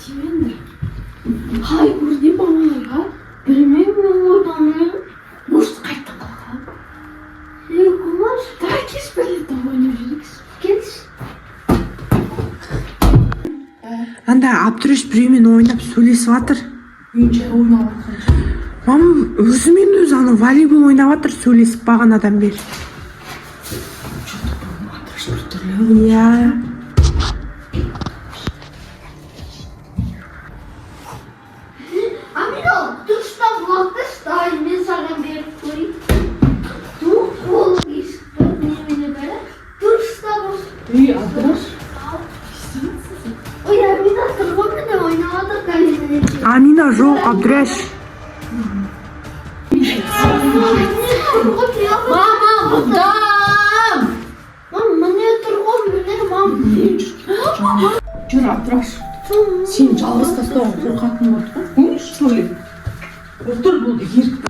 Естимеңдер. Қалай көрден балаларға? Білмеймін одан. Может, қайттан қалған? Құмаш, давай кеш бәлетті ойнап жүрекші. Келші. Анда Абдуреш біреумен ойнап сөйлесіп жатыр. Үйінше ойнап жатқан. Мамам өзімен өзі ана волейбол ойнап жатыр, сөйлесіп бағанадан бері. Абдуреш бір түрлі. Иә. Амина, дұрыстап лақтыршы, мен саған беріп көрейін. Ол есікті немене бәрі? Дұрыстап осы. Абдуреш. Ой, Амина тұрған міне ойнаватыр кәлеміне. Амина жоқ, Абдуреш. Мама, бұдам! Мам, міне тұрған міне, мам. Жүр, Абдуреш. Сен жалғыз тастауға қорқатын болды ғой. Көңілші сөйлеп. Отыр болды, ерікті.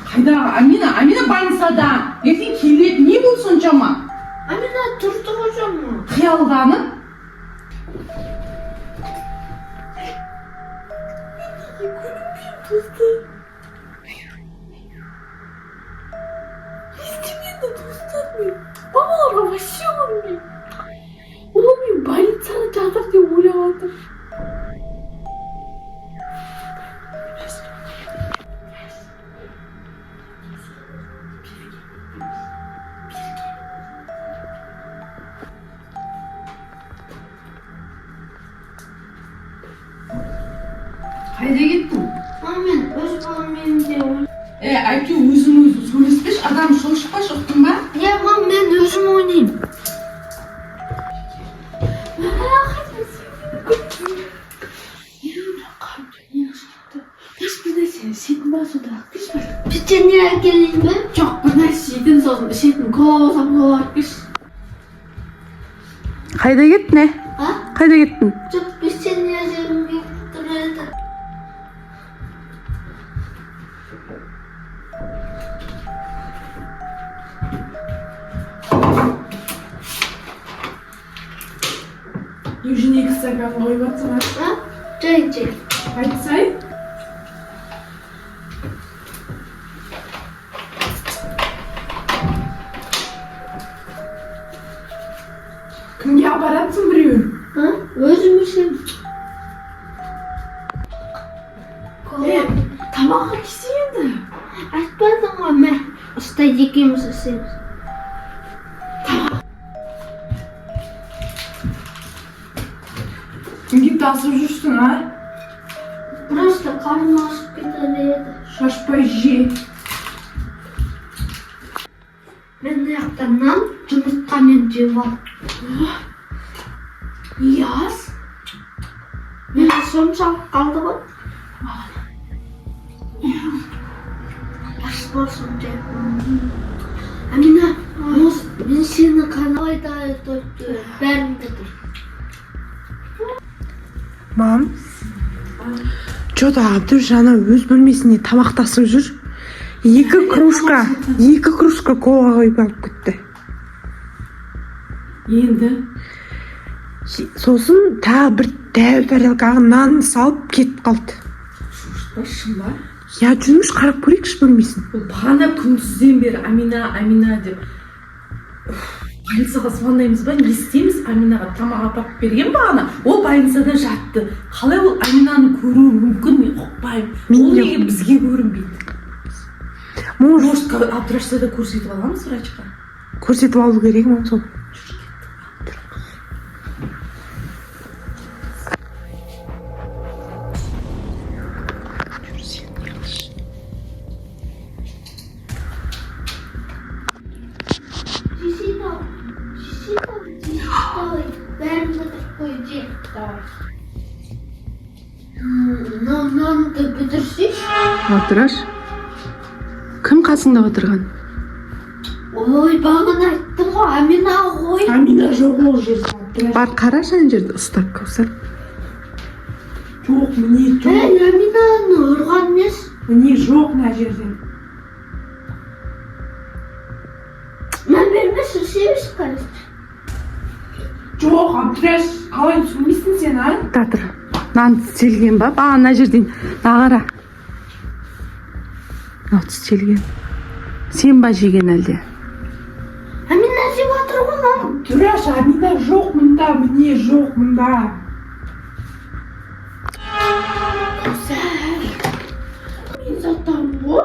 Қайдағы? Амина больницада. Ертең келеді, не болды соншама? Амина тұрды ғожама. Қиялданы? Естимейді достармен. Балаларға вообще olmuyor. Ол мен больницаны жатыр деп ойлап жатыр. Қайда кеттің? Мен өз баламмен де ойнаймын. Әйтеу өзің сөйлеспеш, адам шошықпаш, ұқтың ба? Мам, мен өзім ойнаймын. Сетін ба сода? Печенье әкелейін бе? Жоқ, бір нәрсе жейтін сосын ішетін кола болсам кола алып келші. Қайда кеттің, ә? Қайда кеттің? Жоқ, печенье жегім келіп тұр еді. Өзіне 2 стакан қойып жатсың, Жай. айтсай. Кімге апаратсың біреуін? Өзім үшін. Тамаққа кесе енді. Айтпадың ғой, мә. Ұстайды екеуміз істейміз. Кімге тасып жүрсің, Просто қарным ашып кетеді еді. Шашпай же. Мен аяқтарынан жұмыртқамен жеп алдым. Яз? Мен соншалық қалды ғой. Аш болсын деп. Амина, мен сені қалайда тұрды, бәрінде тұр. Мам, жода Абдуреш ана өз бөлмесіне тамақтасып жүр. 2 кружка кола қойып алып кетті. Енді? Сосын тағы бір тарелкаға нан салып кетіп қалды. Шошытпайсың ба? Я жүрміш, қарап көрейікші бөлмесін. Бұл бағана күндізден бері Амина деп. Больницаға звондаймыз ба, не істейміз? Аминаға тамақ апарып берген бағана. Ол больницада жатты. Қалай ол Аминаны көруі мүмкін, мен ұқпаймын. Ол неге бізге көрінбейді? Может, Абдурешті де көрсетіп аламыз врачқа? Көрсетіп алу керек, мам, сол. Бәрінде тұр қой, же. Нанды бітірсейші. Абдуреш, кім қасыңда отырған? Ой, бағана айттым ғой, Амина ғой. Амина жоқ ол жерде. Бар, қарашы ана жерді ұстап Кәусар. Жоқ, міне жоқ. Аминаны ұрған емес. Міне жоқ мына жерде. Мән бермеші, себеші қарашты. Жоқ, Абдуреш, қалай түсінбейсің сен, Татыр. нан тістелген ба бағана мына жерден нағара мынау тістелген сен ба жеген әлде Амина жеп отыр ғой мам. Дұраш, Амина жоқ мұнда, міне жоқ мұнда. Мен заттарым ғой.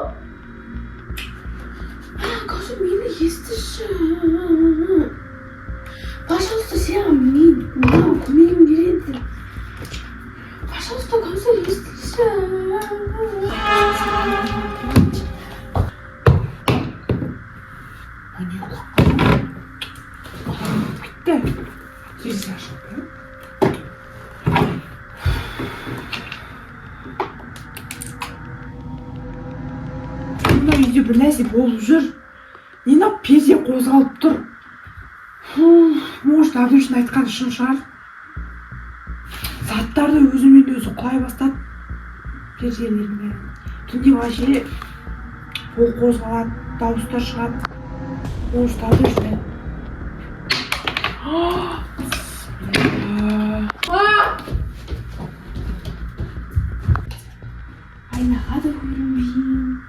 Қазір мені естіші. Пожалуйста, сен маған көмегім береді. Пожалуйста, қазір естіші. Мына үйде бір нәрсе болып жүр. Нина перде қозғалып тұр. Может, Абдуштың айтқаны шын шығар. Заттарды өзімен өзі құлай бастады. Перделеріне. Түнде вообще ол қозғалады, дауыстар шығады. Может, Абдуштың. Айнаға да көрінбеймін.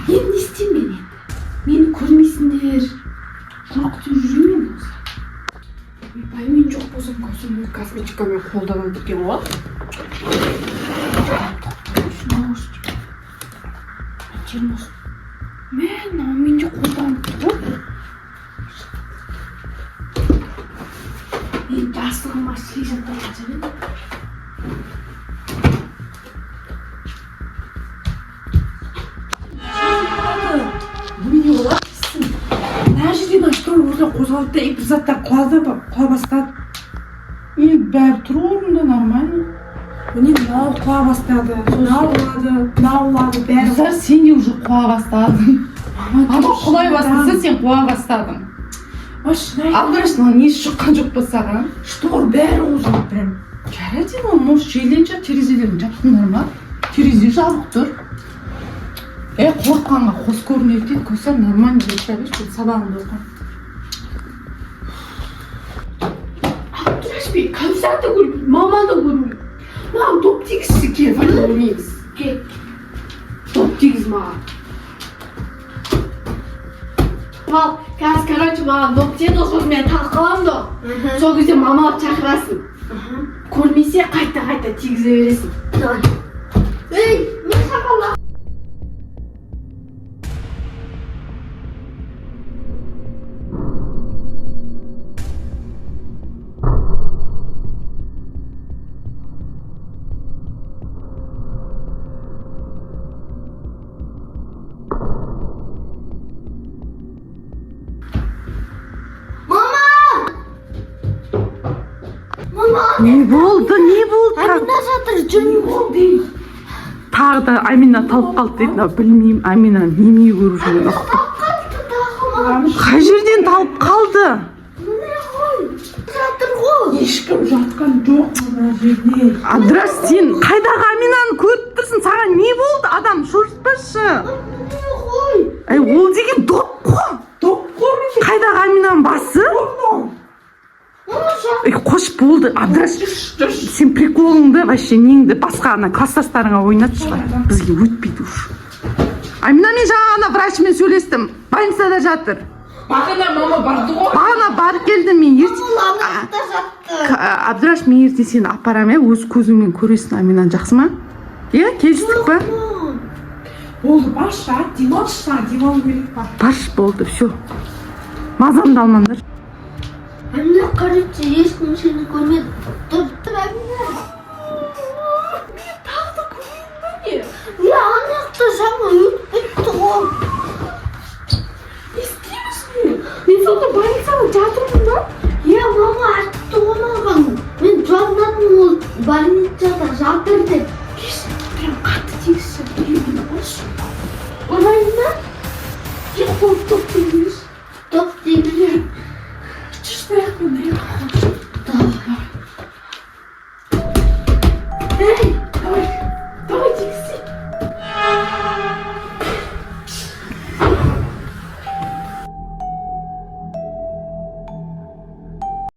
Енді не істеймін мен енді? Мені көрмейсіңдер. Қорқытып жүремін осы. Ойбай, мен жоқ болсам көзім косметикамен қолданады екен ғой. Мен де қолданып тұр ғой. Мен жастығыма сілей жаттай жатыр. Қозғалды да бір заттар құла бастады. Енді бәрі тұр орнында нормально. Міне мынау құла бастады, мынау құлады, бәрі. Қыздар, сен де уже құла бастадың. Ана құлай бастаса, сен құла бастадың. Абдурашның несі шыққан жоқ па саған? Штор бәрі қозғалды прям. Жарайды, может желден шығар, терезелерін жаптыңдар ма? Терезе жабық тұр. Қорыққанға қос көрінеді дейді, көзсен нормально жетті беш, бұл сабағыңды оқы. Абдураш, мен концерт да көрмеймін, мама да көрмеймін. Маған доп тигізші кел, ойнаймыз. Кел. Доп тигіз маған. Ал, қазір, короче, маған доп тиеді, сосын мен талқыламын да. Сол кезде мамалап шақырасың. Көрмесе қайта тигізе бересің. Ей, мен шақырла. Не болды? Амина жатыр, жүрмей болды. Тағы да Амина талып қалды дейді. Білмеймін, Амина неме көріп жүрген. Қай жерден талып қалды? Міне ғой, жатыр ғой. Ешкім жатқан жоқ мына жерде. Абдураш, сен қайдағы Аминаны көріп тұрсың? Саған не болды? Адам шошытпашы. Міне ғой. Ол деген доп қой. Доп қой. Қайдағы Аминаның басы? Қош болды, Абдураш, сен приколыңды, вообще неңді басқа класстастарыңа ойнатшы, бізге өтпейді уж. Аминамен жаңа врачмен сөйлестім, больницада жатыр. Бағана мама барды ғой. Бағана барып келдім мен Мамаланып та жатты. Абдураш, мен ертең сені апарам, өз көзіңмен көресің Аминаны, жақсы ма? Келістік па? Болды, баршы, диван керек па? Баршы, болды, все. Мазамды алмаңдар. Амина, короче, ешкім сені көрмеді.